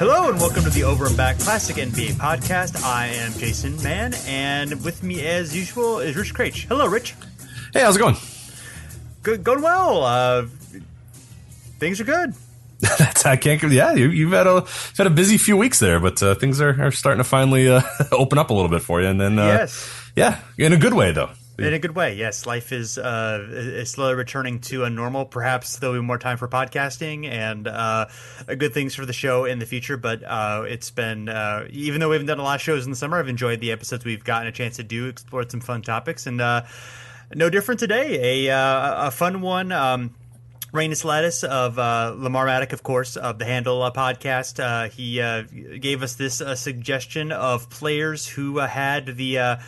Hello and welcome to the Over and Back Classic NBA Podcast. I am Jason Mann, and with me as usual is Rich Craich. Hello, Rich. Hey, how's it going? Good, going well. Things are good. I can't. Yeah, you've had a busy few weeks there, but things are starting to finally open up a little bit for you, and then yes, yeah, in a good way though. In a good way, yes. Life is slowly returning to a normal. Perhaps there'll be more time for podcasting and good things for the show in the future. But it's been, even though we haven't done a lot of shows in the summer, I've enjoyed the episodes we've gotten a chance to do, explored some fun topics, and no different today. A fun one. Reinis Lacis of Lamar Maddock, of course, of the Handle podcast. He gave us this suggestion of players who had the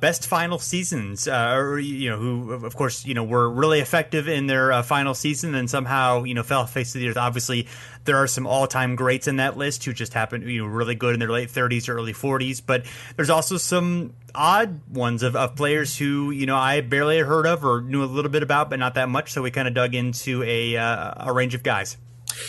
best final seasons, who, of course, were really effective in their final season and somehow, fell off the face of the earth. Obviously, there are some all-time greats in that list who just happened, really good in their late 30s or early 40s. But there's also some odd ones of players who, I barely had heard of or knew a little bit about, but not that much. So we kind of dug into a range of guys.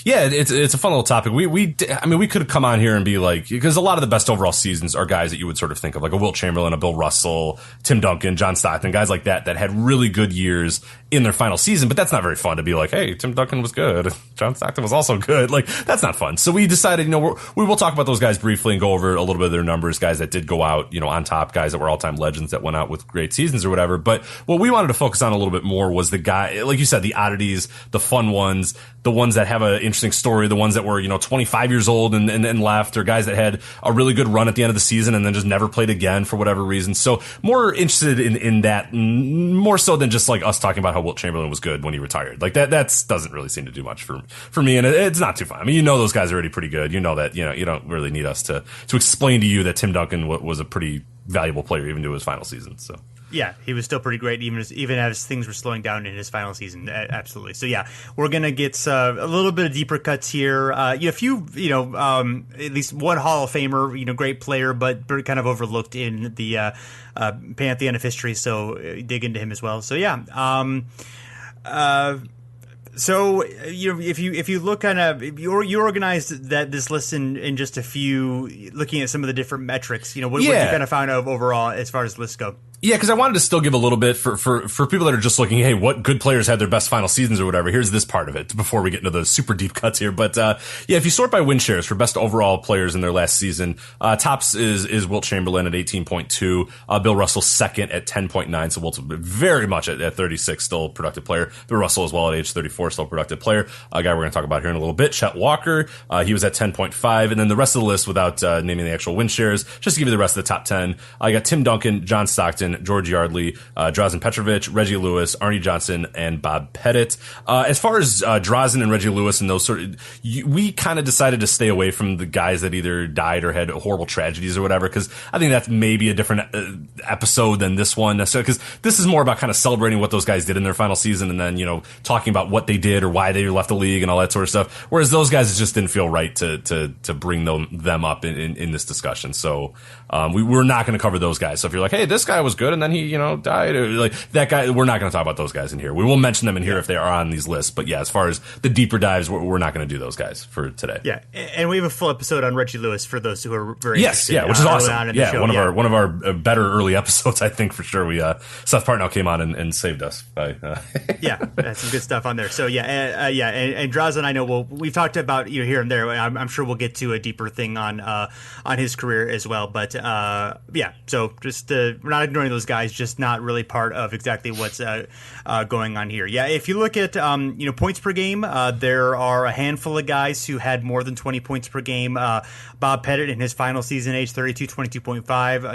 Yeah, it's a fun little topic. We could come on here and be like, because a lot of the best overall seasons are guys that you would sort of think of, like a Wilt Chamberlain, a Bill Russell, Tim Duncan, John Stockton, guys like that had really good years in their final season. But that's not very fun to be like, hey, Tim Duncan was good, John Stockton was also good. Like, that's not fun. So we decided, we will talk about those guys briefly and go over a little bit of their numbers, guys that did go out, on top, guys that were all-time legends that went out with great seasons or whatever. But what we wanted to focus on a little bit more was the guy, like you said, the oddities, the fun ones, the ones that have an interesting story, the ones that were, 25 years old and left, or guys that had a really good run at the end of the season and then just never played again for whatever reason. So more interested in that, more so than just like us talking about how Wilt Chamberlain was good when he retired. Like that doesn't really seem to do much for me, and it's not too fun. I mean, those guys are already pretty good. That, you don't really need us to explain to you that Tim Duncan was a pretty valuable player even to his final season. So. Yeah, he was still pretty great, even as things were slowing down in his final season. Absolutely. So yeah, we're gonna get a little bit of deeper cuts here. A few, at least one Hall of Famer, great player, but kind of overlooked in the pantheon of history. So dig into him as well. So yeah. So if you look kind of, you organized this list in just a few, looking at some of the different metrics. What you kind of found out overall as far as lists go. Yeah, because I wanted to still give a little bit for people that are just looking, hey, what good players had their best final seasons or whatever. Here's this part of it before we get into the super deep cuts here. But if you sort by win shares for best overall players in their last season, tops is Wilt Chamberlain at 18.2, Bill Russell second at 10.9. So Wilt's very much at 36, still a productive player. Bill Russell as well at age 34, still a productive player. A guy we're going to talk about here in a little bit, Chet Walker. He was at 10.5, and then the rest of the list without naming the actual win shares, just to give you the rest of the top 10. I got Tim Duncan, John Stockton, George Yardley, Drazen Petrovic, Reggie Lewis, Arnie Johnson, and Bob Pettit. As far as Drazen and Reggie Lewis and those we kind of decided to stay away from the guys that either died or had horrible tragedies or whatever, because I think that's maybe a different episode than this one necessarily, because this is more about kind of celebrating what those guys did in their final season and then, talking about what they did or why they left the league and all that sort of stuff. Whereas those guys, it just didn't feel right to bring them up in this discussion. So we're not going to cover those guys. So if you're like, hey, this guy was good and then he, died, or like that guy, we're not going to talk about those guys in here. We will mention them in here if they are on these lists. But yeah, as far as the deeper dives, we're not going to do those guys for today. Yeah, and we have a full episode on Reggie Lewis for those who are very interested, which is awesome. Yeah, one of our better early episodes, I think, for sure. We Seth Partnow came on and saved us by yeah, some good stuff on there. So and Drazen, I know we've talked about here and there. I'm sure we'll get to a deeper thing on his career as well. But so just we're not ignoring those guys, just not really part of exactly what's going on here. Yeah, if you look at points per game, there are a handful of guys who had more than 20 points per game. Bob Pettit in his final season, age 32, 22.5.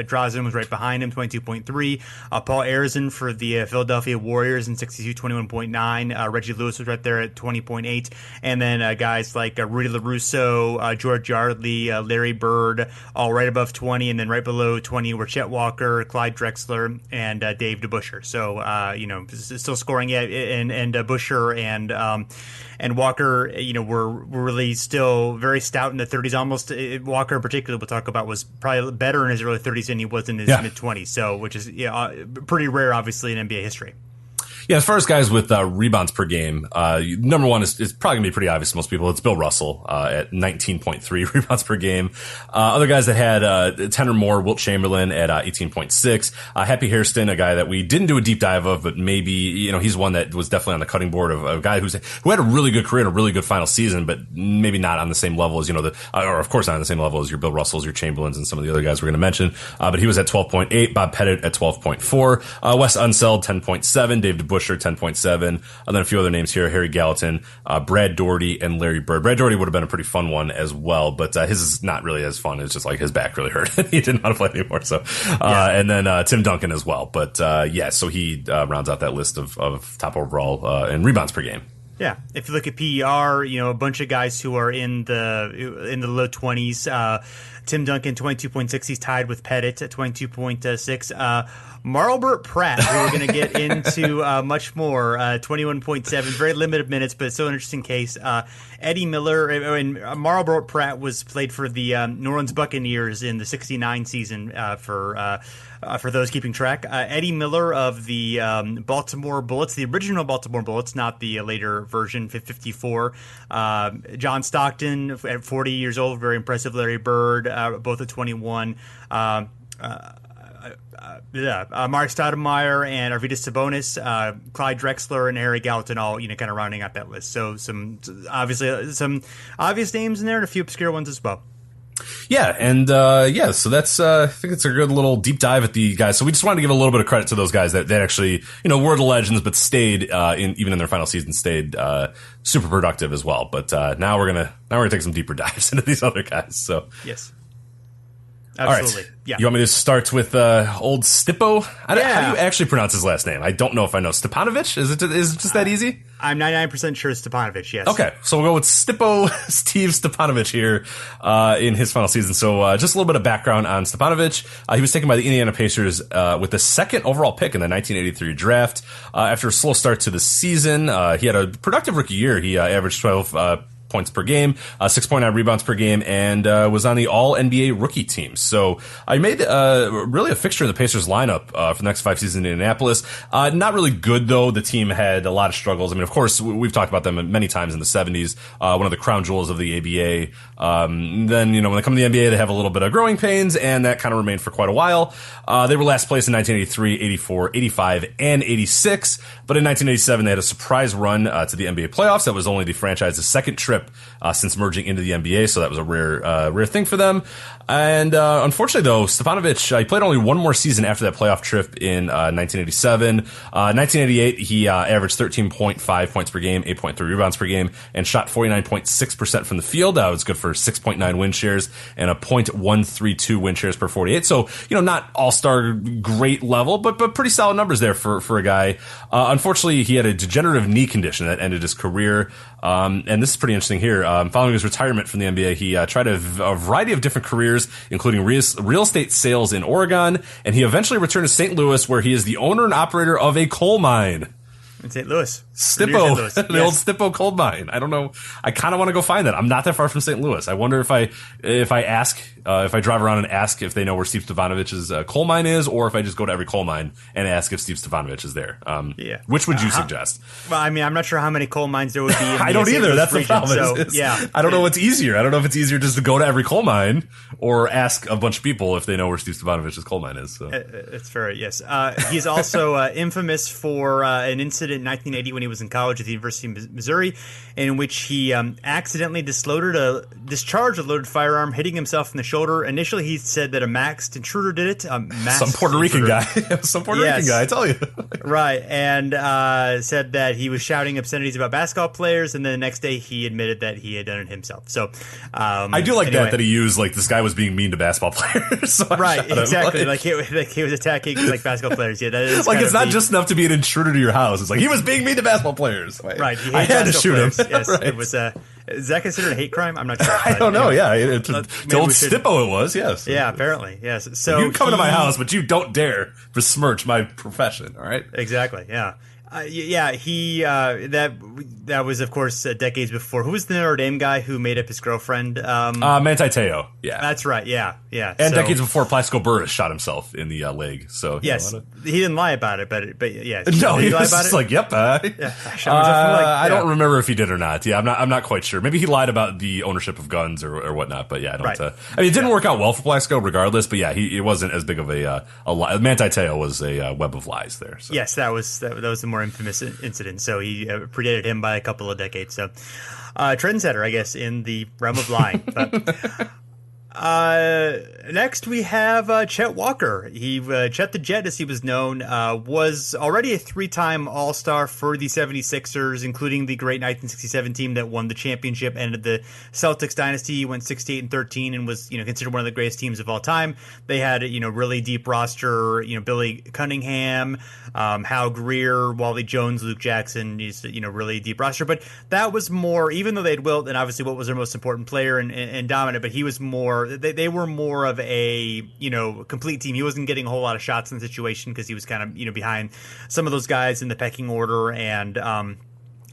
Drazen was right behind him, 22.3. Paul Arizin for the Philadelphia Warriors in 62, 21.9. Reggie Lewis was right there at 20.8. And then guys like Rudy LaRusso, George Yardley, Larry Bird, all right above 20. And then right below 20 were Chet Walker, Clyde Drexler, and Dave DeBusschere. So, still scoring yet. And Buscher and Walker, were really still very stout in the 30s. Almost Walker in particular, we'll talk about, was probably better in his early 30s than he was in his mid 20s. So, which is pretty rare, obviously, in NBA history. Yeah, as far as guys with rebounds per game, number one is probably gonna be pretty obvious to most people. It's Bill Russell at 19.3 rebounds per game. Other guys that had 10 or more, Wilt Chamberlain at 18.6. Happy Hairston, a guy that we didn't do a deep dive of, but maybe he's one that was definitely on the cutting board of a guy who had a really good career and a really good final season, but maybe not on the same level as or of course not on the same level as your Bill Russells, your Chamberlains, and some of the other guys we're going to mention. But he was at 12.8. Bob Pettit at 12.4. Wes Unseld 10.7. David Busher 10.7. And then a few other names here: Harry Gallatin, Brad Daugherty, and Larry Bird. Brad Daugherty would have been a pretty fun one as well, but his is not really as fun. It's just like his back really hurt. He didn't want to play anymore. So, and then Tim Duncan as well. But so he rounds out that list of top overall in rebounds per game. Yeah, if you look at PER, a bunch of guys who are in the low 20s. Tim Duncan, 22.6. He's tied with Pettit at 22.6. Marlbert Pradd, who we're going to get into much more, 21.7. Very limited minutes, but it's still an interesting case. Eddie Miller, and Marlbert Pradd played for the New Orleans Buccaneers in the 69 season for those keeping track. Eddie Miller of the Baltimore Bullets, the original Baltimore Bullets, not the later version, 54. John Stockton at 40 years old, very impressive. Larry Bird, both at 21. Mark Stoudemire and Arvydas Sabonis, Clyde Drexler, and Harry Gallatin, all kind of rounding out that list. So some obvious names in there and a few obscure ones as well. Yeah, and so that's I think it's a good little deep dive at the guys. So we just wanted to give a little bit of credit to those guys that actually were the legends, but stayed even in their final season, stayed super productive as well. But now we're gonna take some deeper dives into these other guys. So yes. Absolutely. All right. Yeah. You want me to start with old Stipo? How do you actually pronounce his last name? I don't know if I know. Stipanovich? Is it just that easy? I'm 99% sure it's Stipanovich, yes. Okay, so we'll go with Steve Stipanovich here in his final season. So just a little bit of background on Stipanovich. He was taken by the Indiana Pacers with the second overall pick in the 1983 draft. After a slow start to the season, he had a productive rookie year. He averaged 12 points per game, 6.9 rebounds per game, and was on the All-NBA rookie team. So I made really a fixture in the Pacers lineup for the next 5 seasons in Indianapolis. Not really good, though. The team had a lot of struggles. I mean, of course, we've talked about them many times in the 70s, one of the crown jewels of the ABA. Then, when they come to the NBA, they have a little bit of growing pains, and that kind of remained for quite a while. They were last place in 1983, 84, 85, and 86. But in 1987, they had a surprise run to the NBA playoffs. That was only the franchise's second trip since merging into the NBA, so that was a rare thing for them. And unfortunately, though, Stipanovich, he played only one more season after that playoff trip in 1987. 1988, he averaged 13.5 points per game, 8.3 rebounds per game, and shot 49.6% from the field. That was good for 6.9 win shares and a .132 win shares per 48. So, not all-star great level, but pretty solid numbers there for a guy. Unfortunately, he had a degenerative knee condition that ended his career. And this is pretty interesting here. Following his retirement from the NBA, he tried a variety of different careers, including real estate sales in Oregon, and he eventually returned to St. Louis, where he is the owner and operator of a coal mine. In St. Louis. Stipo, yes. The old Stipo coal mine. I don't know. I kind of want to go find that. I'm not that far from St. Louis. I wonder if I drive around and ask if they know where Steve Stipanovich's coal mine is, or if I just go to every coal mine and ask if Steve Stipanovich is there. Which would you suggest? Well, I mean, I'm not sure how many coal mines there would be in I don't either. That's region, the problem. So, I don't know what's easier. I don't know if it's easier just to go to every coal mine or ask a bunch of people if they know where Steve Stipanovich's coal mine is. So. It's fair, yes. He's also infamous for an incident in 1980 when he was in college at the University of Missouri, in which he accidentally discharged a loaded firearm, hitting himself in the shoulder. Initially, he said that a masked intruder did it. Some Puerto Rican guy. Some Puerto Rican guy, I tell you. Right, and said that he was shouting obscenities about basketball players, and then the next day he admitted that he had done it himself. So I do like that he used, this guy was being mean to basketball players. So right, exactly. He was attacking basketball players. Yeah, that is it's not just enough to be an intruder to your house. It's he was being mean to basketball players. Right. I had to shoot players. him. Yes, right. It was. Is that considered a hate crime? I'm not sure. I don't know. Yeah, to old Stipo it was. Yes. Yeah, apparently. Yes. So you can come into my house, but you don't dare besmirch my profession. All right. Exactly. Yeah. Yeah, he that was of course decades before. Who was the Notre Dame guy who made up his girlfriend? Manti Te'o. Yeah, that's right. Yeah. And so, decades before, Plaxico Burress shot himself in the leg. So yes, he didn't lie about it, but yeah, no, he lie was about just it? like, yep. I don't remember if he did or not. Yeah, I'm not quite sure. Maybe he lied about the ownership of guns or whatnot. But yeah, I don't. Right. I mean, it didn't work out well for Plaxico, regardless. But yeah, it wasn't as big of a lie. Manti Te'o was a web of lies there. So. Yes, that was the more infamous incident. So he predated him by a couple of decades. So trendsetter, I guess, in the realm of lying. But next we have Chet Walker. Chet the Jet, as he was known, was already a 3-time All-Star for the 76ers, including the great 1967 team that won the championship, ended the Celtics dynasty. He went 68-13 and was, considered one of the greatest teams of all time. They had, really deep roster, Billy Cunningham, Hal Greer, Wally Jones, Luke Jackson, really deep roster. But that was more, even though they had Wilt, and obviously Wilt was their most important player and dominant, but he was more, they were more of a, complete team. He wasn't getting a whole lot of shots in the situation because he was kind of, behind some of those guys in the pecking order, and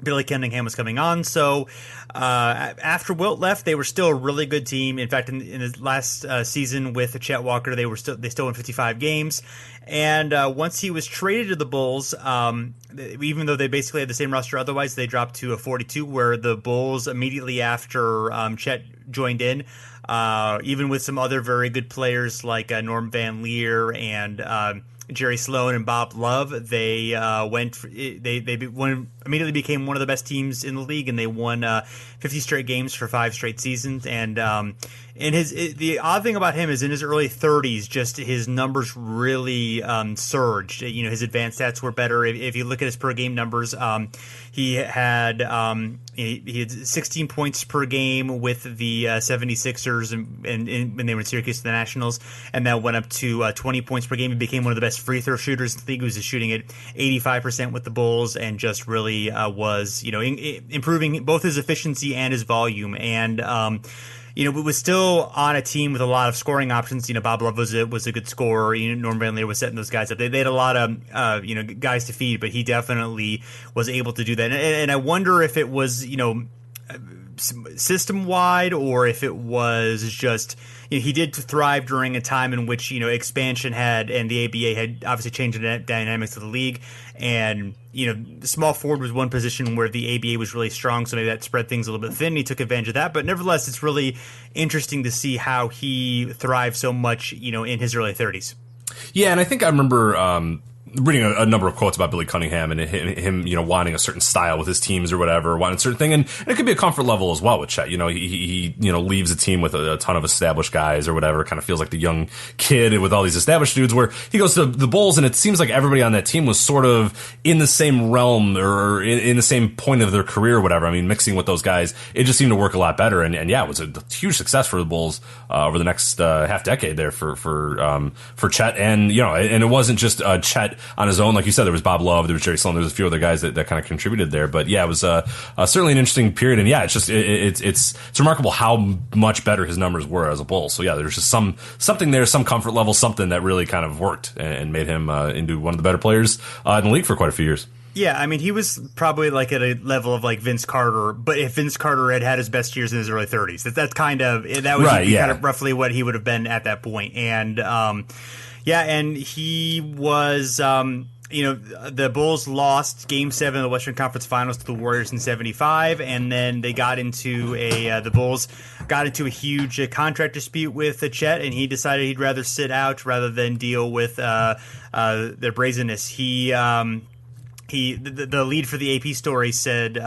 Billy Cunningham was coming on. So after Wilt left, they were still a really good team. In fact, in his last season with Chet Walker, they still won 55 games. And once he was traded to the Bulls, even though they basically had the same roster otherwise, they dropped to a 42, where the Bulls immediately after Chet joined in, even with some other very good players like Norm Van Leer and Jerry Sloan and Bob Love, they immediately became one of the best teams in the league, and they won 50 straight games for 5 straight seasons. And the odd thing about him is in his early 30s, just his numbers really surged. His advanced stats were better. If you look at his per game numbers, he had 16 points per game with the 76ers and when they were in Syracuse to the Nationals, and that went up to 20 points per game. He became one of the best free throw shooters in the league. He was shooting at 85% with the Bulls, and just really was improving both his efficiency and his volume. And it was still on a team with a lot of scoring options. Bob Love was a good scorer. Norm Van Leer was setting those guys up. They had a lot of guys to feed, but he definitely was able to do that. And I wonder if it was system wide, or if it was just he did thrive during a time in which expansion had, and the ABA had obviously changed the dynamics of the league, and the small forward was one position where the ABA was really strong, so maybe that spread things a little bit thin. He took advantage of that, but nevertheless, it's really interesting to see how he thrived so much in his early 30s. Yeah, and I think I remember reading a number of quotes about Billy Cunningham and him, wanting a certain style with his teams or whatever, wanting a certain thing, and it could be a comfort level as well with Chet. He leaves a team with a ton of established guys or whatever, kind of feels like the young kid with all these established dudes, where he goes to the Bulls and it seems like everybody on that team was sort of in the same realm or in the same point of their career or whatever. I mean, mixing with those guys, it just seemed to work a lot better, and yeah, it was a huge success for the Bulls over the next half decade there for Chet, and and it wasn't just Chet on his own. Like you said, there was Bob Love, there was Jerry Sloan, there was a few other guys that kind of contributed there. But yeah, it was certainly an interesting period. And yeah, it's just it's remarkable how much better his numbers were as a Bull. So yeah, there's just something there, some comfort level, something that really kind of worked and made him into one of the better players in the league for quite a few years. Yeah, I mean, he was probably like at a level of like Vince Carter, but if Vince Carter had his best years in his early 30s, that was right, kind of roughly what he would have been at that point. And and he was, the Bulls lost Game 7 of the Western Conference Finals to the Warriors in 75, and then they got into the Bulls got into a huge contract dispute with Chet, and he decided he'd rather sit out rather than deal with their brazenness. The lead for the AP story said,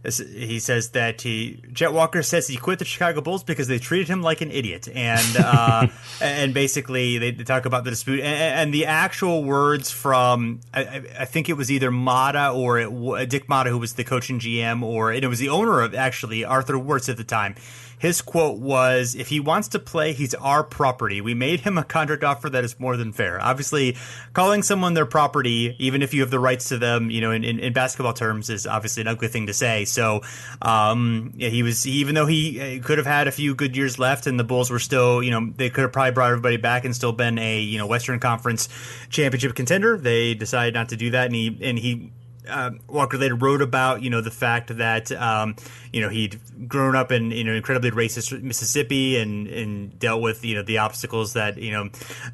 he says that Chet Walker says he quit the Chicago Bulls because they treated him like an idiot, and and basically they talk about the dispute and the actual words from I think it was either Mata or Dick Mata, who was the coach and GM, and it was the owner of actually Arthur Wirtz at the time. His quote was, "If he wants to play, he's our property. We made him a contract offer that is more than fair." Obviously, calling someone their property, even if you have the rights to them, in basketball terms, is obviously an ugly thing to say. So, even though he could have had a few good years left, and the Bulls were still, they could have probably brought everybody back and still been a, Western Conference championship contender. They decided not to do that, and he Walker later wrote about, the fact that, he'd grown up in, incredibly racist Mississippi and dealt with, the obstacles that,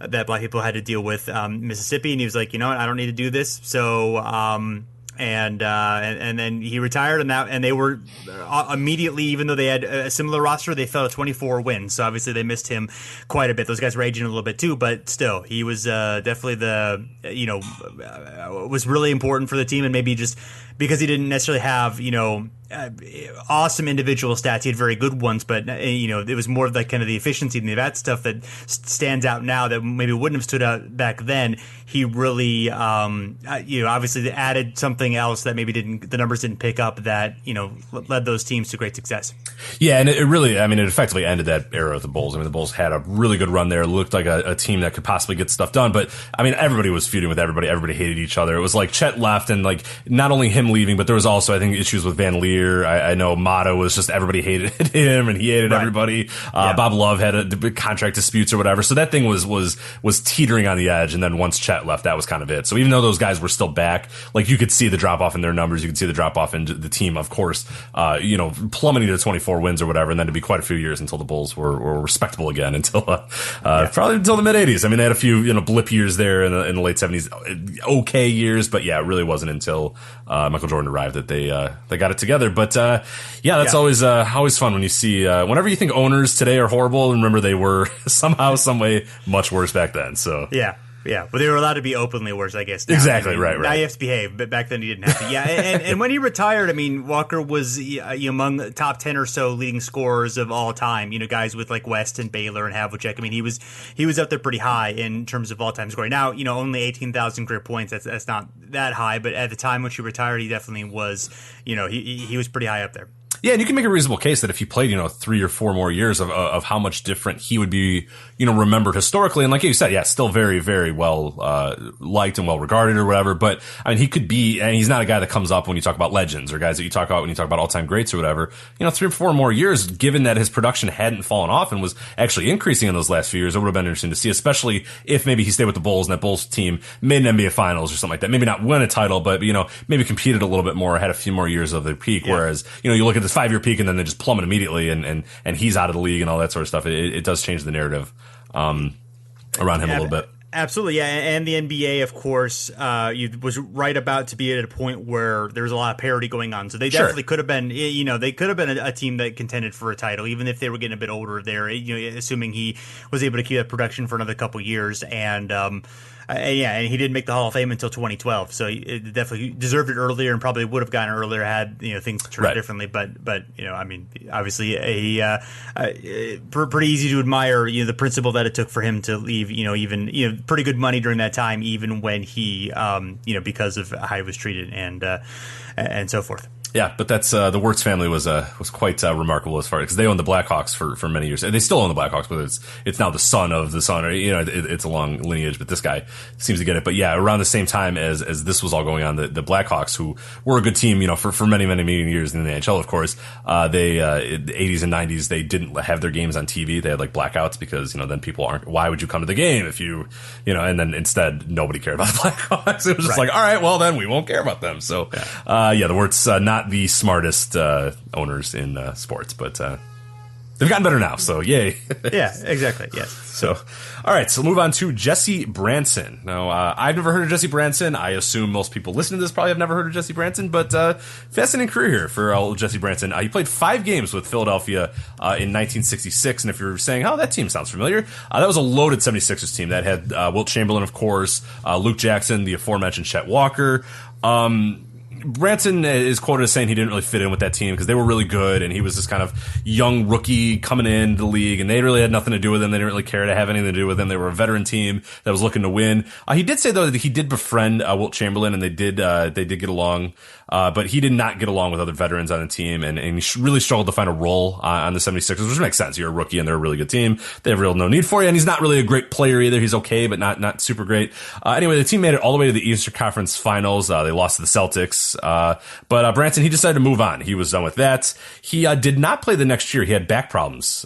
that black people had to deal with, Mississippi. And he was like, I don't need to do this. So, and then he retired, and they were immediately, even though they had a similar roster, they fell to 24 wins. So obviously they missed him quite a bit. Those guys were aging a little bit too, but still, he was definitely was really important for the team, and maybe just because he didn't necessarily have awesome individual stats. He had very good ones, but it was more of like kind of the efficiency and that stuff that stands out now that maybe wouldn't have stood out back then. He really, obviously added something else that maybe the numbers didn't pick up that led those teams to great success. Yeah, and it really, it effectively ended that era of the Bulls. The Bulls had a really good run there. It looked like a team that could possibly get stuff done, but everybody was feuding with everybody. Everybody hated each other. It was like Chet left, and like not only him leaving, but there was also, I think, issues with Van Leer. I know Motto was just everybody hated him, and he hated everybody. Bob Love had a contract disputes or whatever, so that thing was teetering on the edge. And then once Chet left, that was kind of it. So even though those guys were still back, like you could see the drop off in their numbers, you could see the drop off in the team, of course, plummeting to 24 wins or whatever, and then to be quite a few years until the Bulls were respectable again until probably until the mid 80s. They had a few blip years there in the late 70s, okay years, but yeah, it really wasn't until Michael Jordan arrived that they got it together. But that's always fun when you see whenever you think owners today are horrible, remember they were somehow, some way much worse back then. So yeah, but they were allowed to be openly worse, I guess. Now. Exactly, right. Now you have to behave, but back then you didn't have to. Yeah, and when he retired, Walker was among the top 10 or so leading scorers of all time. Guys with like West and Baylor and Havlicek. He was up there pretty high in terms of all time scoring. Now, only 18,000 career points. That's not that high, but at the time when she retired, he definitely was. He was pretty high up there. Yeah, and you can make a reasonable case that if he played, 3 or 4 more years of how much different he would be, remembered historically. And like you said, yeah, still very, very well liked and well regarded or whatever. But he could be, and he's not a guy that comes up when you talk about legends or guys that you talk about when you talk about all time greats or whatever. 3 or 4 more years, given that his production hadn't fallen off and was actually increasing in those last few years, it would have been interesting to see, especially if maybe he stayed with the Bulls and that Bulls team made an NBA Finals or something like that. Maybe not win a title, but maybe competed a little bit more, had a few more years of their peak. Yeah. Whereas you look at this 5-year peak and then they just plummet immediately and he's out of the league and all that sort of stuff. It does change the narrative around him a little bit. Absolutely, yeah, and the NBA, of course, was right about to be at a point where there was a lot of parity going on. So they definitely could have been, they could have been a team that contended for a title, even if they were getting a bit older there. Assuming he was able to keep that production for another couple years, and and he didn't make the Hall of Fame until 2012, so he definitely deserved it earlier and probably would have gotten it earlier had things turned out differently. But obviously, pretty easy to admire the principle that it took for him to leave. Even pretty good money during that time, even when he because of how he was treated and so forth. Yeah, but that's the Wirtz family was quite remarkable as far because they owned the Blackhawks for many years. They still own the Blackhawks, but it's now the son of the son. Or, it's a long lineage, but this guy seems to get it. But yeah, around the same time as this was all going on, the Blackhawks, who were a good team, for many years in the NHL, of course, they in the 80s and 90s they didn't have their games on TV. They had like blackouts because then people aren't. Why would you come to the game if you And then instead nobody cared about the Blackhawks. It was just like, all right, well then we won't care about them. So the Wirtz not the smartest owners in sports, but they've gotten better now, so yay. Yeah, exactly, yes. So, all right, so move on to Jesse Branson. Now, I've never heard of Jesse Branson. I assume most people listening to this probably have never heard of Jesse Branson, but fascinating career here for old Jesse Branson. He played 5 games with Philadelphia in 1966, and if you're saying, oh, that team sounds familiar, that was a loaded 76ers team that had Wilt Chamberlain, of course, Luke Jackson, the aforementioned Chet Walker. Branson is quoted as saying he didn't really fit in with that team because they were really good and he was this kind of young rookie coming into the league and they really had nothing to do with him. They didn't really care to have anything to do with him. They were a veteran team that was looking to win. He did say though that he did befriend Wilt Chamberlain and they did get along. But he did not get along with other veterans on the team and he really struggled to find a role on the 76ers, which makes sense. You're a rookie and they're a really good team. They have real no need for you. And he's not really a great player either. He's okay, but not super great. Anyway, the team made it all the way to the Eastern Conference Finals. They lost to the Celtics. But Branson, he decided to move on. He was done with that. He did not play the next year. He had back problems.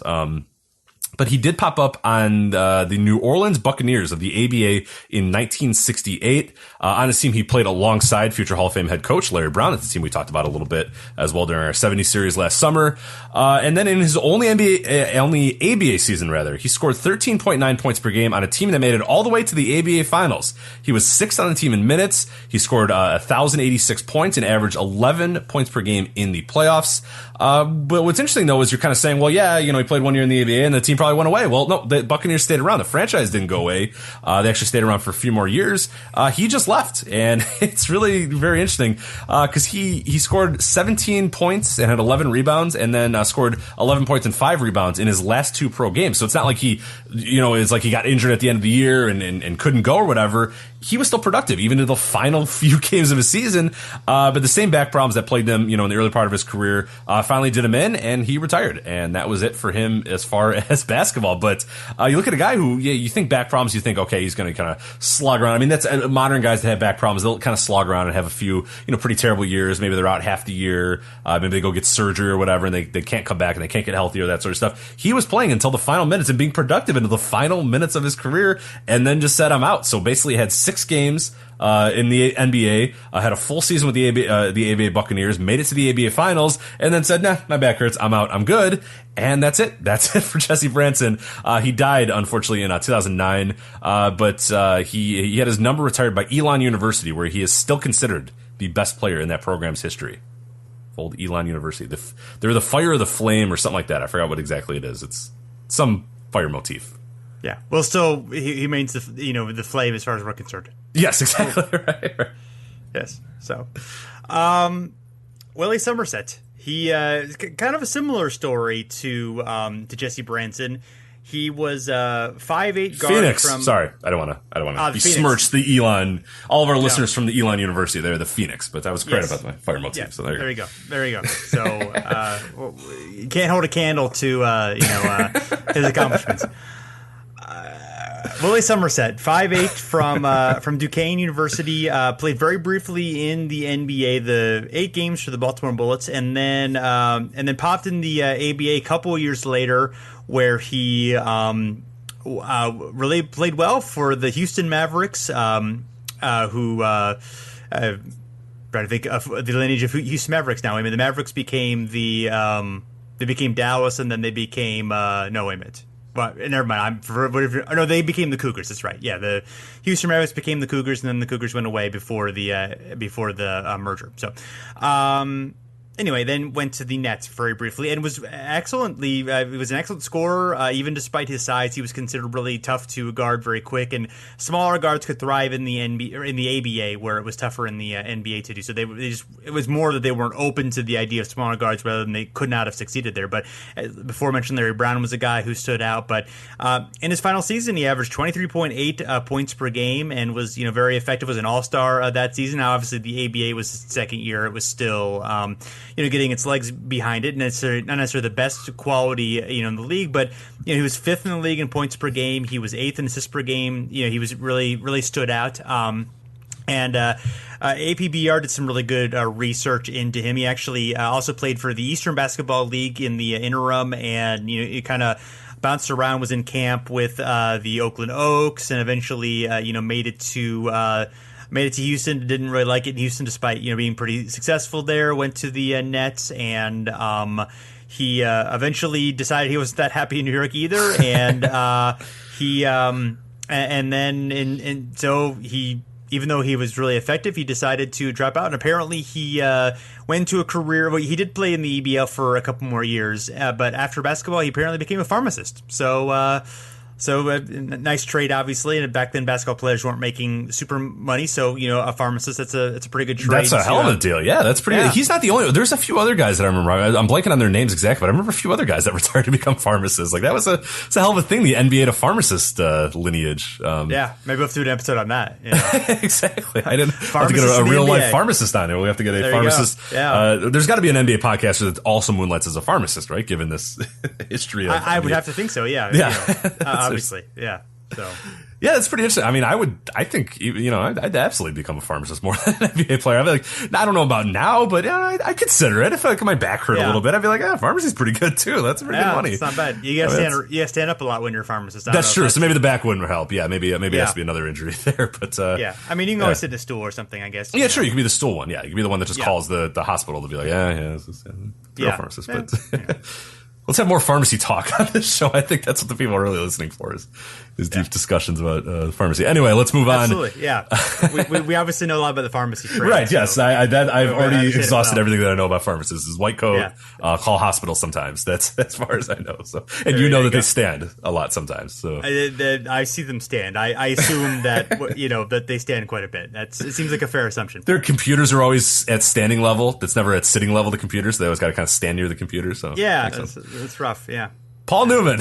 but he did pop up on the New Orleans Buccaneers of the ABA in 1968. On his team, he played alongside future Hall of Fame head coach Larry Brown. That's the team we talked about a little bit as well during our 70 series last summer. And then in his only ABA season, he scored 13.9 points per game on a team that made it all the way to the ABA finals. He was sixth on the team in minutes. He scored 1,086 points and averaged 11 points per game in the playoffs. But what's interesting, though, is you're kind of saying, well, yeah, he played 1 year in the ABA and the team probably went away. Well, no, the Buccaneers stayed around. The franchise didn't go away. They actually stayed around for a few more years. He just left, and it's really very interesting because he scored 17 points and had 11 rebounds, and then scored 11 points and 5 rebounds in his last 2 pro games. So it's not like he, it's like he got injured at the end of the year and couldn't go or whatever. He was still productive, even in the final few games of his season. But the same back problems that plagued him, in the early part of his career, finally did him in, and he retired. And that was it for him as far as basketball. But you look at a guy who, you think back problems, you think, okay, he's going to kind of slog around. I mean, that's modern guys that have back problems. They'll kind of slog around and have a few, pretty terrible years. Maybe they're out half the year. Maybe they go get surgery or whatever, and they can't come back and they can't get healthy or that sort of stuff. He was playing until the final minutes and being productive into the final minutes of his career, and then just said, I'm out. So basically had 6 games in the NBA, had a full season with the ABA Buccaneers, made it to the ABA finals, and then said, nah, my back hurts, I'm out, I'm good. And that's it. That's it for Jesse Branson. He died, unfortunately, in 2009, but he had his number retired by Elon University, where he is still considered the best player in that program's history. Old Elon University. They're the fire or the flame or something like that. I forgot what exactly it is. It's some fire motif. Yeah. Well, still, he remains the flame as far as we're concerned. Yes, exactly. Right. Yes. So, Willie Somerset. He kind of a similar story to Jesse Branson. He was 5'8" guard Phoenix. from. Sorry, I don't want to besmirch the Elon. All of our listeners from the Elon University, they're the Phoenix, but that was great about my fire motif. Yeah. So there you go. So you can't hold a candle to his accomplishments. Willie Somerset, 5'8", from Duquesne University, played very briefly in the NBA, the 8 games for the Baltimore Bullets, and then popped in the ABA a couple of years later, where he really played well for the Houston Mavericks, who trying to think of the lineage of Houston Mavericks now. I mean, the Mavericks became they became Dallas, and then they became no, wait a minute. Well, never mind. No, they became the Cougars. That's right. Yeah, the Houston Mavericks became the Cougars, and then the Cougars went away before the merger. So, anyway, then went to the Nets very briefly and was excellently. He was an excellent scorer, even despite his size. He was considered really tough to guard, very quick, and smaller guards could thrive in the NBA or in the ABA, where it was tougher in the NBA to do. So it was more that they weren't open to the idea of smaller guards, rather than they could not have succeeded there. But before I mentioned, Larry Brown was a guy who stood out. But in his final season, he averaged 23.8 points per game and was very effective. Was an all-star that season. Now, obviously, the ABA was his second year. It was still getting its legs behind it, and it's not necessarily the best quality, in the league, but he was 5th in the league in points per game. He was 8th in assists per game. He was really stood out. And APBR did some really good research into him. He actually also played for the Eastern Basketball League in the interim, and he kind of bounced around, was in camp with the Oakland Oaks, and eventually made it to Houston. Didn't really like it in Houston, despite being pretty successful there. Went to the Nets, and he eventually decided he wasn't that happy in New York either. And so even though he was really effective, he decided to drop out. And apparently he went to a career. Well, he did play in the EBL for a couple more years, but after basketball, he apparently became a pharmacist. So nice trade, obviously. And back then, basketball players weren't making super money. So, a pharmacist, it's a pretty good trade. That's a hell of a deal. Yeah, that's pretty good. He's not the only one. There's a few other guys that I remember. I'm blanking on their names exactly, but I remember a few other guys that retired to become pharmacists. Like, it's a hell of a thing, the NBA to pharmacist lineage. Yeah, maybe we'll have to do an episode on that. Exactly. I didn't have to get a real-life pharmacist on it. We have to get a pharmacist. Yeah. There's got to be an NBA podcaster that also moonlights as a pharmacist, right? Given this history of I would have to think so, yeah. Yeah. Obviously, yeah. So, Yeah, it's pretty interesting. I mean, I think, I'd absolutely become a pharmacist more than an NBA player. I'd be like, I don't know about now, but I'd consider it. If like my back hurt a little bit, I'd be like, pharmacy's pretty good too. That's pretty good money. It's not bad. You gotta stand up a lot when you're a pharmacist. That's true. So maybe the back wouldn't help. Yeah, maybe it has to be another injury there. But yeah, I mean, you can always sit in a stool or something, I guess. Yeah, true. You could be the stool one. Yeah, you could be the one that just calls the hospital to be like, this is a real pharmacist. But let's have more pharmacy talk on this show. I think that's what the people are really listening for is deep discussions about pharmacy. Anyway, let's move on. Absolutely, yeah. we obviously know a lot about the pharmacy trade. Right, yes. I've already exhausted everything that I know about pharmacists. Is white coat, call hospitals sometimes. That's as far as I know. So, and that they stand a lot sometimes. So I see them stand. I assume that, that they stand quite a bit. It seems like a fair assumption. Their computers are always at standing level. That's never at sitting level, the computers. So they always got to kind of stand near the computer. So yeah, it's rough, yeah. Paul Newman.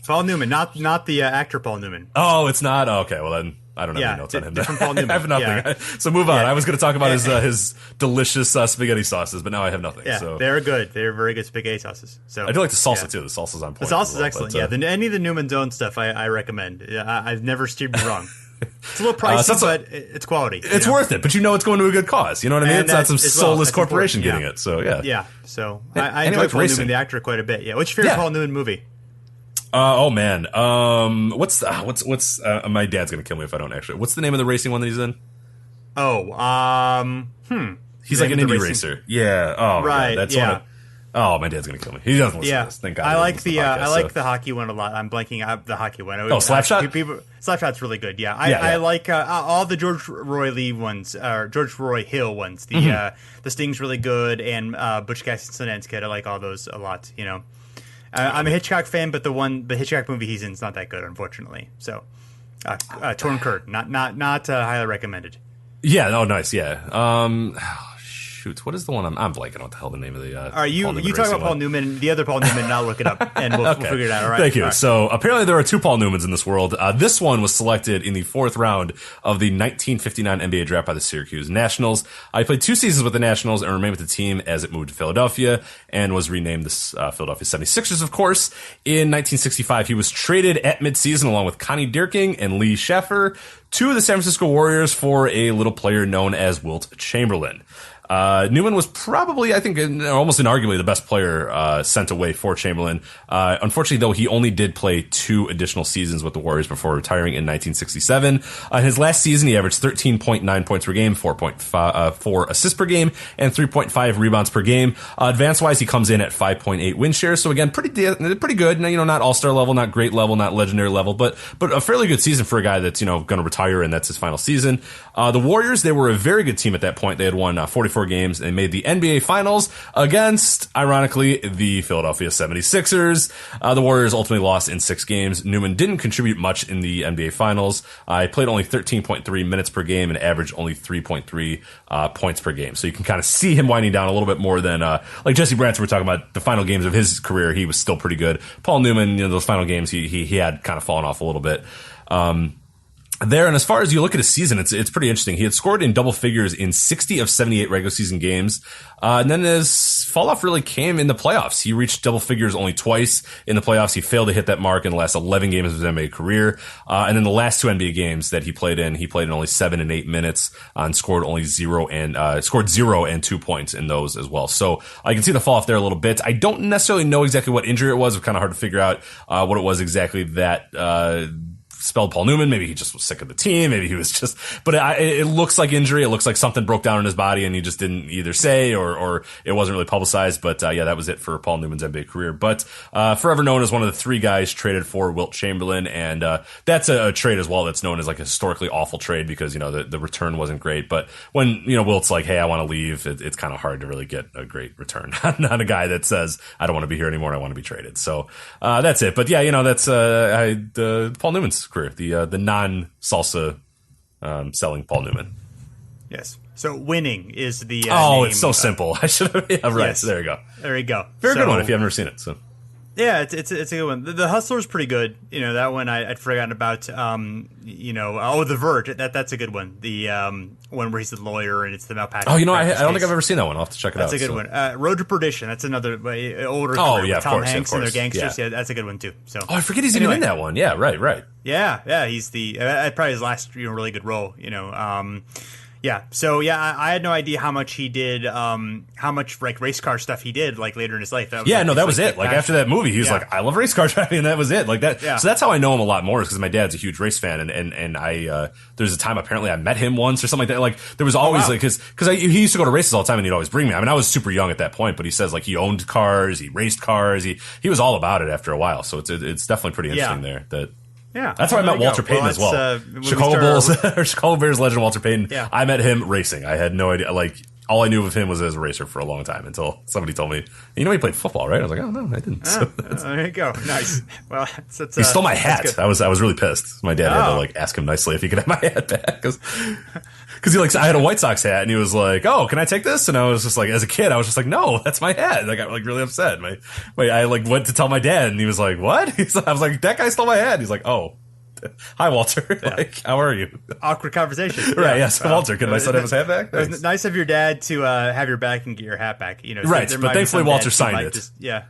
Paul Newman, not the actor Paul Newman. Oh, it's not? Oh, okay, well then I don't have any notes on him. Different Paul Newman. I have nothing. Yeah. So move on. I was going to talk about his delicious spaghetti sauces, but now I have nothing. Yeah, so. they're good. They're very good spaghetti sauces. So I do like the salsa too. The salsa's on point. The salsa's excellent. Any of the Newman's own stuff I recommend. I've never steered me wrong. It's a little pricey, but it's quality. It's worth it, but it's going to a good cause. You know what I mean? It's not some soulless corporation getting it. So yeah. Yeah. So I enjoy Paul Newman, the actor, quite a bit. Yeah. What's your favorite Paul Newman movie? Oh man. What's my dad's gonna kill me if I don't actually. What's the name of the racing one that he's in? He's like an indie racer. Yeah. Oh, right. That's one. Oh, my dad's gonna kill me. He doesn't listen to this. Thank God. I like the hocky one a lot. I'm blanking out the hockey one. Slapshot. Slapshot's really good. Yeah, I like all the George Roy Lee ones, or George Roy Hill ones. The Sting's really good, and Butch Cassidy and Sundance Kid. I like all those a lot. I'm a Hitchcock fan, but the Hitchcock movie he's in is not that good, unfortunately. So, Torn Curd, not highly recommended. Yeah. Oh, nice. Yeah. Shoot, what is the one? I'm blanking on what the hell the name of the. All right, you talk about Paul Newman, the other Paul Newman, and I'll look it up, and we'll figure it out. All right. Thank you. All right. So apparently there are two Paul Newmans in this world. This one was selected in the 4th round of the 1959 NBA draft by the Syracuse Nationals. He played 2 seasons with the Nationals and remained with the team as it moved to Philadelphia and was renamed the Philadelphia 76ers, of course. In 1965, he was traded at midseason along with Connie Dierking and Lee Schaffer to the San Francisco Warriors for a little player known as Wilt Chamberlain. Newman was probably, I think, almost inarguably the best player sent away for Chamberlain. Unfortunately, though, he only did play 2 additional seasons with the Warriors before retiring in 1967. In his last season, he averaged 13.9 points per game, 4.4 assists per game, and 3.5 rebounds per game. Advance-wise, he comes in at 5.8 win shares. So again, pretty good. Not all-star level, not great level, not legendary level, but a fairly good season for a guy that's going to retire and that's his final season. The Warriors, they were a very good team at that point. They had won 44 games and made the NBA Finals against, ironically, the Philadelphia 76ers. The Warriors ultimately lost in 6 games. Newman didn't contribute much in the NBA Finals. He played only 13.3 minutes per game and averaged only 3.3 points per game. So you can kind of see him winding down a little bit more than like Jesse Branson. We're talking about the final games of his career. He was still pretty good. Paul Newman, those final games, he had kind of fallen off a little bit. There, and as far as you look at his season, it's pretty interesting. He had scored in double figures in 60 of 78 regular season games, and then his fall off really came in the playoffs. He reached double figures only twice in the playoffs. He failed to hit that mark in the last 11 games of his NBA career, and then the last 2 NBA games that he played in only 7 and 8 minutes and scored 0 and 2 points in those as well. So I can see the fall off there a little bit. I don't necessarily know exactly what injury it was. It's kind of hard to figure out what it was exactly that spelled Paul Newman. Maybe he just was sick of the team. Maybe he was just, but it looks like injury. It looks like something broke down in his body and he just didn't either say or it wasn't really publicized. But that was it for Paul Newman's NBA career. But forever known as one of the 3 guys traded for Wilt Chamberlain. And that's a trade as well that's known as like a historically awful trade because, the return wasn't great. But when, Wilt's like, hey, I want to leave, it's kind of hard to really get a great return on a guy that says, I don't want to be here anymore. I want to be traded. So that's it. But yeah, that's Paul Newman's career, the non-salsa selling Paul Newman. Yes. So winning is the name. It's so simple. I should have. Yeah, right. Yes. So there you go. There you go. Very good one if you haven't ever seen it. So Yeah, it's a good one. The Hustler's pretty good. That one I'd forgotten about. The Verge. That's a good one. The one where he's the lawyer and it's the malpractice. Oh, I don't think I've ever seen that one. I'll have to check it out. That's a good one. Road to Perdition. That's another older. Oh yeah, of Tom course, Hanks and their gangsters. Yeah. Yeah, that's a good one too. So. Oh, I forget he's even in that one. Yeah, right. Yeah. He's probably his last really good role. Yeah. So I had no idea how much he did, how much like race car stuff he did like later in his life. That was it. Like after that movie, he was like, I love race car driving, and that was it. Like that. Yeah. So that's how I know him a lot more, is because my dad's a huge race fan, and I there's a time apparently I met him once or something like that. Like there was always like because he used to go to races all the time, and he'd always bring me. I mean, I was super young at that point, but he says like he owned cars, he raced cars, he was all about it after a while. So it's definitely pretty interesting there that. Yeah, that's how I met Walter Payton as well. Chicago Bulls or Chicago Bears legend Walter Payton. Yeah. I met him racing. I had no idea. Like all I knew of him was as a racer for a long time until somebody told me, he played football, right? I was like, oh no, I didn't. There you go. Nice. Well, he stole my hat. I was really pissed. My dad had to like ask him nicely if he could have my hat back because I had a White Sox hat and he was like, oh, can I take this? And I was just like, as a kid, I was just like, no, that's my hat. And I got like really upset. I like went to tell my dad and he was like, what? I was like, that guy stole my hat. And he's like, oh. Hi, Walter. Like, how are you? Awkward conversation. Right, yes. Walter, could my son have his hat back? It was nice of your dad to have your back and get your hat back. Right, but thankfully Walter signed it. Yeah,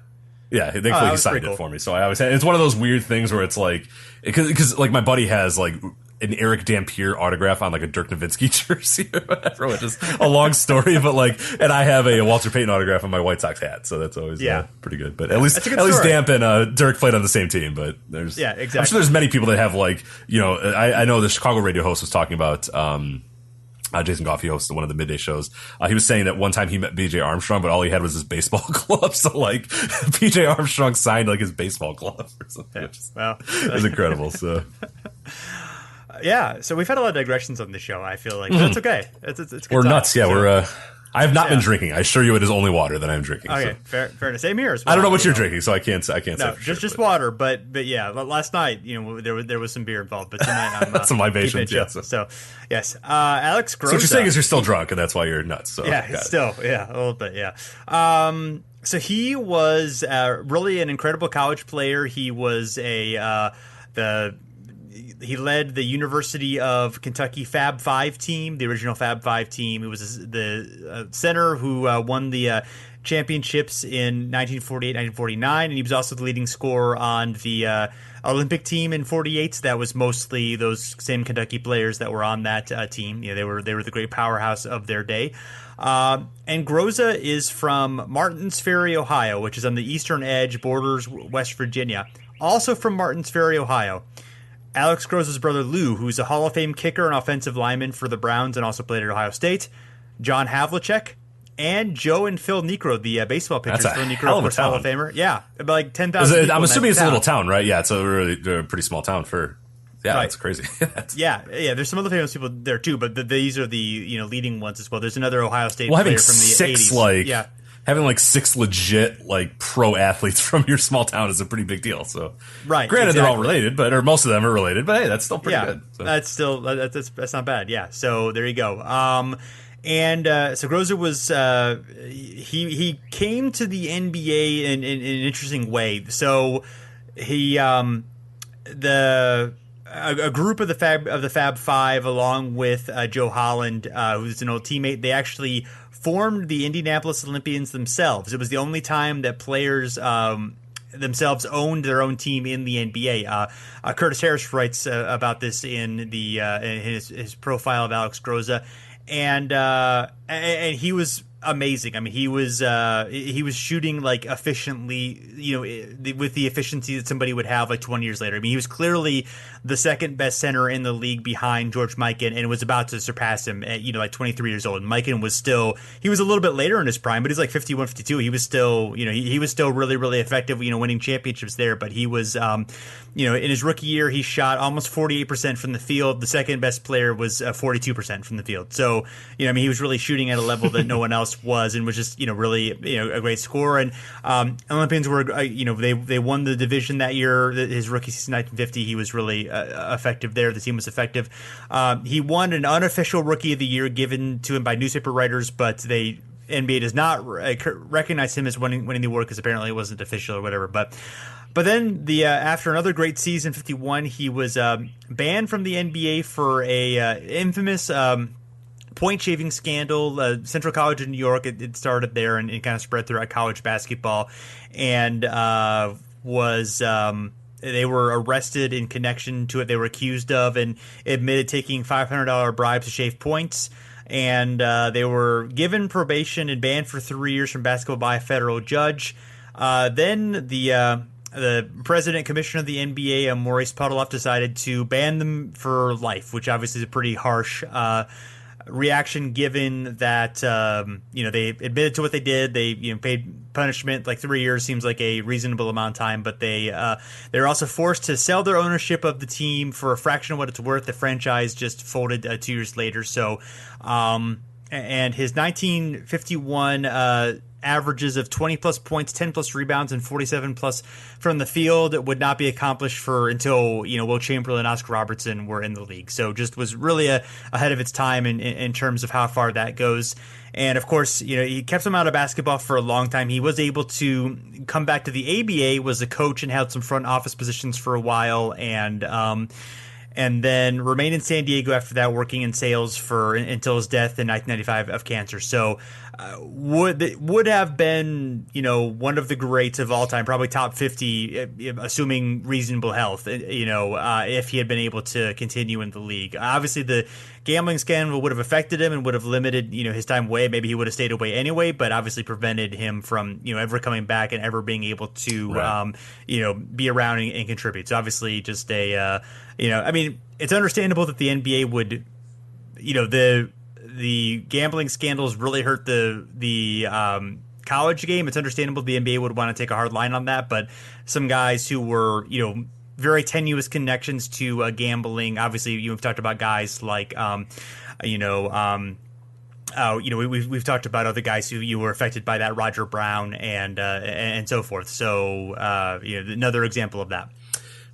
thankfully he signed it for me. So I always had, it's one of those weird things where it's like, because like my buddy has like an Eric Dampier autograph on like a Dirk Nowitzki jersey or whatever, which is a long story, but like, and I have a Walter Payton autograph on my White Sox hat, so that's always pretty good. But at least Damp and Dirk played on the same team. But there's exactly. I'm sure there's many people that have like I know the Chicago radio host was talking about. Jason Goff, he hosted one of the midday shows. He was saying that one time he met B.J. Armstrong, but all he had was his baseball glove. So, like, B.J. Armstrong signed, like, his baseball glove or something. Well, it was incredible, so. Yeah, so we've had a lot of digressions on this show, I feel like. But that's okay. It's we're nuts, yeah. So, we're, I have not been drinking. I assure you it is only water that I'm drinking. Okay, so. fair enough. Same here as well. I don't know what you're drinking, so I can't say no, for just water, but yeah, last night, there was some beer involved, but tonight I'm some libations, yes. So, yes. Alex Groza. So what you're saying is you're still drunk, and that's why you're nuts. So, yeah, a little bit, yeah. So he was really an incredible college player. He was he led the University of Kentucky Fab Five team, the original Fab Five team. He was the center who won the championships in 1948, 1949, and he was also the leading scorer on the Olympic team in '48. That was mostly those same Kentucky players that were on that team. They were the great powerhouse of their day. And Groza is from Martins Ferry, Ohio, which is on the eastern edge, borders West Virginia. Also from Martins Ferry, Ohio. Alex Groza's brother Lou, who's a Hall of Fame kicker and offensive lineman for the Browns and also played at Ohio State. John Havlicek, and Joe and Phil Niekro, the baseball pitchers. That's Phil Niekro, of course, Hall of Famer. Yeah, about like 10,000. I'm assuming it's a little town, right? Yeah, it's a pretty small town for. Yeah, right. That's crazy. Yeah. There's some other famous people there too, but these are the leading ones as well. There's another Ohio State player from the 80s. Having like 6 legit like pro athletes from your small town is a pretty big deal. So, right, granted they're all related, or most of them are related, but hey, that's still pretty good. So. That's not bad. Yeah. So there you go. So Groza was he came to the NBA in an interesting way. So he a group of the Fab Five, along with Joe Holland, who's an old teammate, they actually formed the Indianapolis Olympians themselves. It was the only time that players themselves owned their own team in the NBA. Curtis Harris writes about this in his profile of Alex Groza, and he was amazing. I mean, he was shooting like efficiently, with the efficiency that somebody would have like 20 years later. I mean, he was clearly the second best center in the league behind George Mikan, and was about to surpass him at like 23 years old. And Mikan was he was a little bit later in his prime, but he's like 51, 52. He was still, he was still really, really effective, winning championships there. But he was, in his rookie year, he shot almost 48% from the field. The second best player was 42% from the field. So, he was really shooting at a level that no one else was, and was just, really, a great scorer. And Olympians were, they won the division that year. His rookie season, 1950, he was really effective there. The team was effective. He won an unofficial Rookie of the Year given to him by newspaper writers, but NBA does not recognize him as winning the award because apparently it wasn't official or whatever. But then after another great season, 51, he was banned from the NBA for a infamous point shaving scandal. Central College in New York, it started there and it kind of spread throughout college basketball, and they were arrested in connection to it. They were accused of and admitted taking $500 bribes to shave points. And they were given probation and banned for 3 years from basketball by a federal judge. Then the president commissioner of the NBA, Maurice Podoloff, decided to ban them for life, which obviously is a pretty harsh reaction given that they admitted to what they did. They paid punishment. Like 3 years seems like a reasonable amount of time, but they're also forced to sell their ownership of the team for a fraction of what it's worth. The franchise just folded 2 years later. So and his 1951 averages of 20 plus points, 10 plus rebounds, and 47 plus from the field would not be accomplished until Wilt Chamberlain and Oscar Robertson were in the league. So just was really ahead of its time in terms of how far that goes. And of course, he kept him out of basketball for a long time. He was able to come back to the ABA, was a coach and held some front office positions for a while, and then remained in San Diego after that, working in sales until his death in 1995 of cancer. So would have been one of the greats of all time, probably top 50, assuming reasonable health. If he had been able to continue in the league. Obviously, the gambling scandal would have affected him and would have limited his time away. Maybe he would have stayed away anyway, but obviously prevented him from ever coming back and ever being able to be around and contribute. So obviously, just it's understandable that the NBA would the gambling scandals really hurt the college game. It's understandable the NBA would want to take a hard line on that, but some guys who were very tenuous connections to gambling. Obviously, we've talked about guys like we've talked about other guys who were affected by that, Roger Brown and so forth. So another example of that.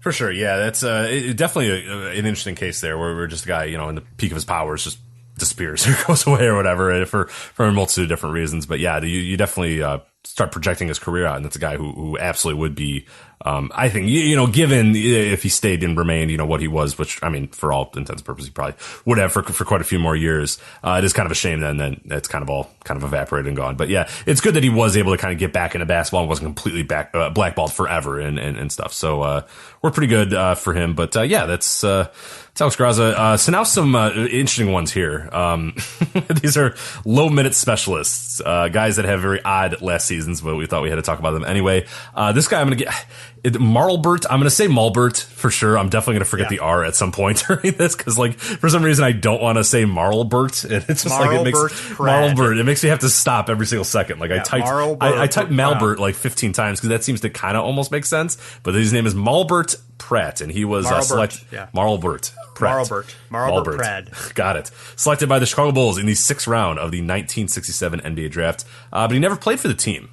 For sure, yeah, that's definitely an interesting case there, where just a guy, in the peak of his powers, just disappears or goes away or whatever for a multitude of different reasons. But yeah, you definitely start projecting his career out, and it's a guy who absolutely would be, I think, given if he stayed and remained, what he was, which, I mean, for all intents and purposes, he probably would have for quite a few more years. It is kind of a shame then it's kind of all kind of evaporated and gone. But yeah, it's good that he was able to kind of get back into basketball and wasn't completely blackballed forever and stuff. So, we're pretty good, for him. But, yeah, that's Alex Groza. So now some interesting ones here. These are low minute specialists, guys that have very odd last seasons, but we thought we had to talk about them anyway. This guy I'm going to get Marlbert. I'm going to say Marlbert for sure. I'm definitely going to forget the R at some point during this because, for some reason, I don't want to say Marlbert. And it's just Marlbert. It makes me have to stop every single second. I typed Malbert 15 times because that seems to kind of almost make sense. But his name is Marlbert Pradd, and he was selected. Marlbert Pradd. Got it. Selected by the Chicago Bulls in the 6th round of the 1967 NBA draft, but he never played for the team.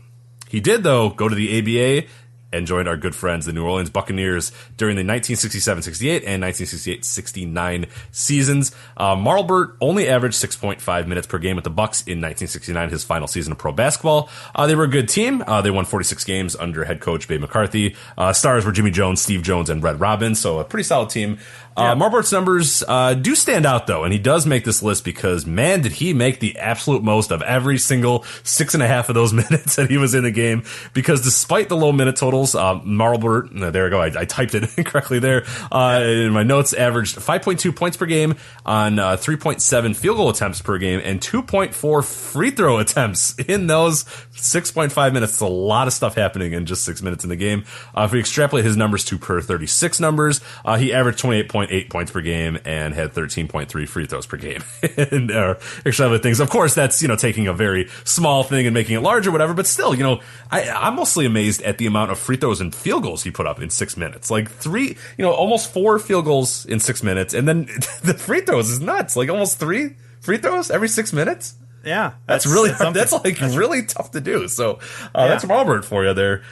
He did, though, go to the ABA and joined our good friends, the New Orleans Buccaneers, during the 1967-68 and 1968-69 seasons. Marlbert only averaged 6.5 minutes per game with the Bucks in 1969, his final season of pro basketball. They were a good team. They won 46 games under head coach Babe McCarthy. Stars were Jimmy Jones, Steve Jones, and Red Robin, so a pretty solid team. Marlbert's numbers do stand out, though, and he does make this list because, man, did he make the absolute most of every single 6.5 of those minutes that he was in the game, because despite the low minute totals, Marlbert, there we go, I typed it incorrectly there, in my notes, averaged 5.2 points per game on 3.7 field goal attempts per game and 2.4 free throw attempts in those 6.5 minutes. It's a lot of stuff happening in just 6 minutes in the game. If we extrapolate his numbers to per 36 numbers, he averaged 28.8 points per game and had 13.3 free throws per game. And extra things. Of course, that's, taking a very small thing and making it larger, whatever, but still, I'm mostly amazed at the amount of free throws and field goals he put up in 6 minutes. Almost 4 field goals in 6 minutes, and then the free throws is nuts. Almost 3 free throws every 6 minutes. Yeah, that's really hard. That's really tough to do. So that's Marlbert for you there.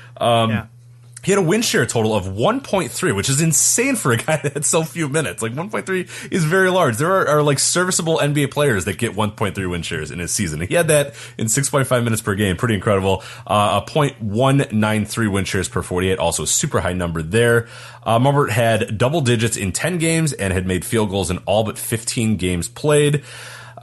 He had a win share total of 1.3, which is insane for a guy that had so few minutes. Like 1.3 is very large. There are like serviceable NBA players that get 1.3 win shares in his season. He had that in 6.5 minutes per game. Pretty incredible. A .193 win shares per 48. Also a super high number there. Marlbert had double digits in 10 games and had made field goals in all but 15 games played.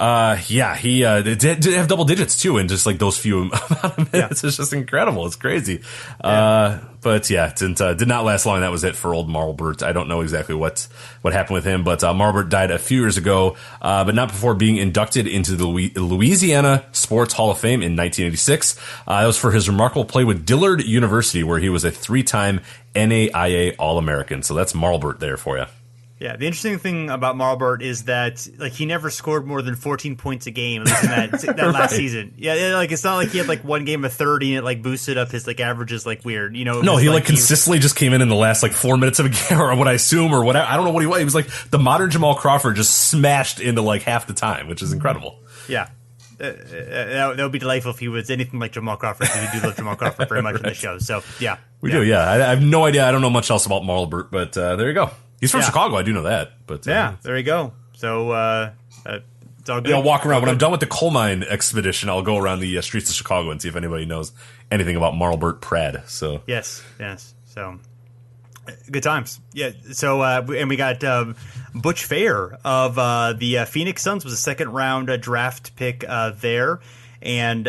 He did have double digits too in just like those few amount of minutes. Yeah. It's just incredible. It's crazy. But yeah, did not last long. That was it for old Marlbert. I don't know exactly what happened with him, but Marlbert died a few years ago, but not before being inducted into the Louisiana Sports Hall of Fame in 1986. That was for his remarkable play with Dillard University, where he was a 3-time NAIA All-American. So that's Marlbert there for you. Yeah, the interesting thing about Marlbert is that like he never scored more than 14 points a game, at least in that last right. season. Yeah, like it's not like he had like one game of 30 and it like boosted up his like averages like weird. You know? No, he like consistently just came in the last like 4 minutes of a game, or what I assume, or whatever. I don't know what he was. He was like the modern Jamal Crawford, just smashed into like half the time, which is incredible. Yeah. That would be delightful if he was anything like Jamal Crawford, because we do love Jamal Crawford very much right. in the show. So yeah, we do. Yeah, I have no idea. I don't know much else about Marlbert, but there you go. He's from Chicago, I do know that. But there you go. So it's all good. Yeah, I'll walk around. When I'm done with the coal mine expedition, I'll go around the streets of Chicago and see if anybody knows anything about Marlbert Pradd. So yes. So good times. Yeah. So and we got Butch Fair of the Phoenix Suns, was a second round draft pick there. And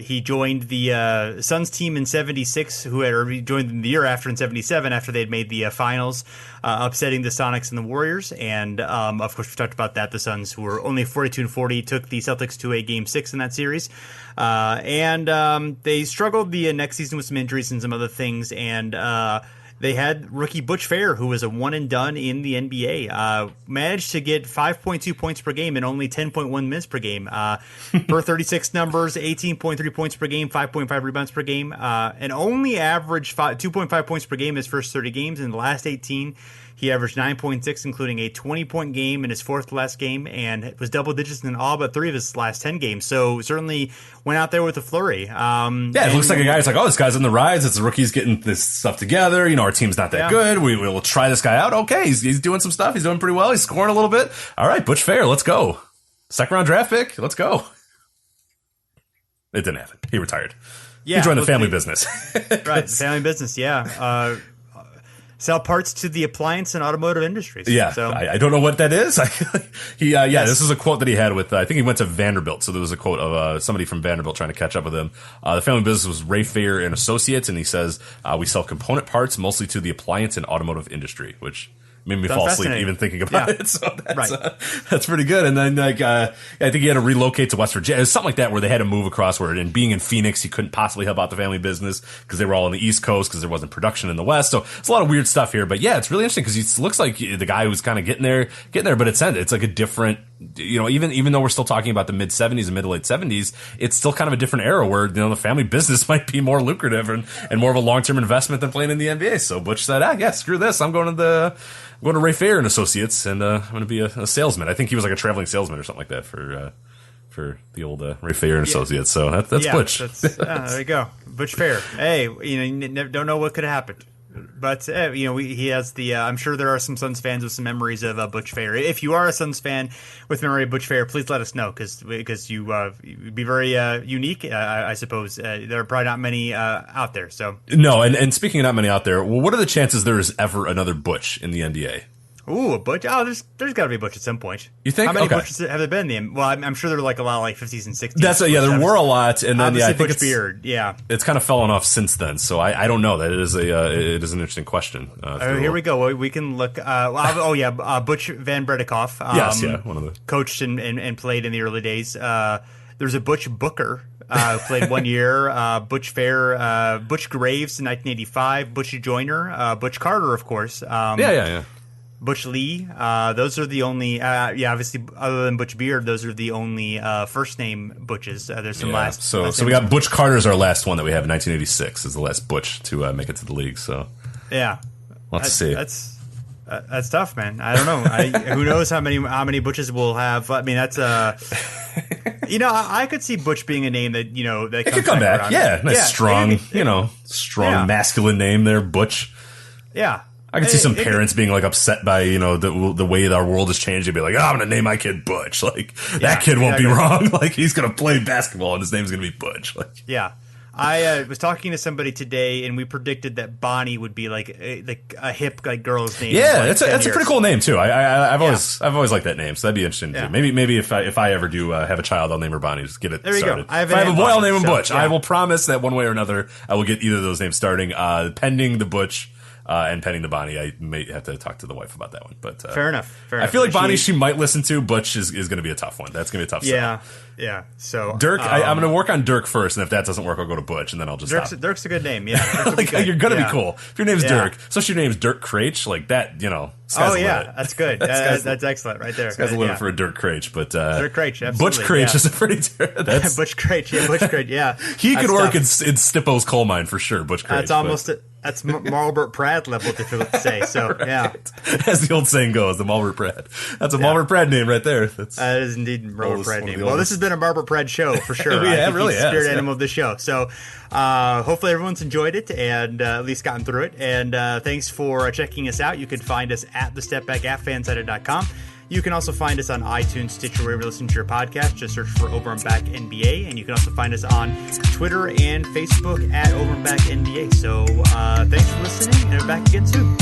he joined the Suns team in 76, he joined them the year after in 77, after they had made the finals, upsetting the Sonics and the Warriors. And of course, we talked about that. The Suns, who were only 42-40, took the Celtics to a Game 6 in that series. And they struggled the next season with some injuries and some other things. And they had rookie Butch Fair, who was a one and done in the NBA, managed to get 5.2 points per game and only 10.1 minutes per game. Per 36 numbers, 18.3 points per game, 5.5 rebounds per game, and only averaged 2.5 points per game his first 30 games. In the last 18, he averaged 9.6, including a 20-point game in his fourth to last game, and was double digits in all but 3 of his last 10 games. So certainly went out there with a flurry. It looks like a guy who's like, oh, this guy's on the rise. It's the rookie's getting this stuff together. You know, our team's not that good. We'll try this guy out. Okay, he's doing some stuff. He's doing pretty well. He's scoring a little bit. All right, Butch Fair, let's go. Second round draft pick, let's go. It didn't happen. He retired. Yeah, he joined the family business. Right, the family business, yeah. Sell parts to the appliance and automotive industries. Yeah, so I don't know what that is. This is a quote that he had with, I think he went to Vanderbilt, so there was a quote of somebody from Vanderbilt trying to catch up with him. The family business was Ray Fair and Associates, and he says, we sell component parts mostly to the appliance and automotive industry, which made me fall asleep even thinking about it. So that's pretty good. And then I think he had to relocate to West Virginia. It was something like that, where they had to move across, and being in Phoenix, he couldn't possibly help out the family business because they were all on the East Coast, because there wasn't production in the West. So it's a lot of weird stuff here. But yeah, it's really interesting because he looks like the guy who's kind of getting there, but it's like a different, even though we're still talking about the mid 70s and mid to late 70s, it's still kind of a different era where, the family business might be more lucrative and more of a long-term investment than playing in the NBA. So Butch said, screw this. I'm going to Ray Fair and Associates, and I'm going to be a salesman. I think he was like a traveling salesman or something like that for the old Ray Fair and Associates. So that's Butch. There you go, Butch Fair. Hey, you don't know what could have happened. But he has the. I'm sure there are some Suns fans with some memories of Butch Fair. If you are a Suns fan with memory of Butch Fair, please let us know, because you'd be very unique. I suppose there are probably not many out there. So no, and speaking of not many out there, well, what are the chances there is ever another Butch in the NBA? Ooh, a Butch? Oh, there's got to be a Butch at some point. You think? How many Butches have there been? I'm sure there are like a lot of like 50s and 60s. That's there were a lot, and then I think Butch Beard. Yeah, it's kind of fallen off since then. So I don't know. That is it is an interesting question. Here we go. We can look. Butch Van Bredikoff. One of the coached and played in the early days. There's a Butch Booker. Played 1 year. Butch Fair. Butch Graves in 1985. Butch Joyner. Butch Carter, of course. Butch Lee. Those are the only, obviously, other than Butch Beard, those are the only first name Butches. There's some last. So we got Butch Carter's our last one that we have in 1986 is the last Butch to make it to the league. So yeah, let's see. That's tough, man. I don't know. Who knows how many Butches we'll have? I mean, that's I could see Butch being a name that that it could come back. Yeah, nice strong, strong masculine name there, Butch. Yeah. I can see some parents being like upset by the way our world has changed. They'd be like, I'm gonna name my kid Butch. Like that kid won't be wrong. Like he's gonna play basketball and his name's gonna be Butch. Like yeah. I was talking to somebody today, and we predicted that Bonnie would be like a hip girl's name. Yeah, that's a pretty cool name too. I've always liked that name, so that'd be interesting too. Maybe if I ever do have a child, I'll name her Bonnie. Just get it started. There you go. If I have a boy, I'll name him Butch. I will promise that one way or another, I will get either of those names starting. Pending the Butch. And pending the Bonnie, I may have to talk to the wife about that one. But fair enough. I feel like Bonnie, she might listen to. Butch is going to be a tough one. That's going to be a tough sell. Yeah. So Dirk, I'm going to work on Dirk first, and if that doesn't work, I'll go to Butch, and then I'll just stop. Dirk's a good name. Yeah, like you're going to be cool if your name's Dirk. Especially your name's Dirk Craich, like that. Sky's the limit. That's good. That's excellent right there. Sky's the limit for a Dirk Craich, but Dirk Craich, absolutely. Butch Craich is a pretty. That's Butch Craich. Yeah, Butch Craich. Yeah, he could work in Stippo's coal mine for sure. Butch Craich. That's almost that's Marlbert Pradd level, if you look to say. So yeah, as the old saying goes, the Marlbert Pradd. That's a Marlbert Pradd name right there. That is indeed Marlbert Pradd name. Well, this has been a Marlbert Pradd show for sure. Yeah, it really is. Spirit animal of the show. So hopefully everyone's enjoyed it and at least gotten through it. And thanks for checking us out. You can find us at the Step Back at fansided.com. You can also find us on iTunes, Stitcher, wherever you listen to your podcast. Just search for Over and Back NBA. And you can also find us on Twitter and Facebook at Over and Back NBA. So thanks for listening, and we're back again soon.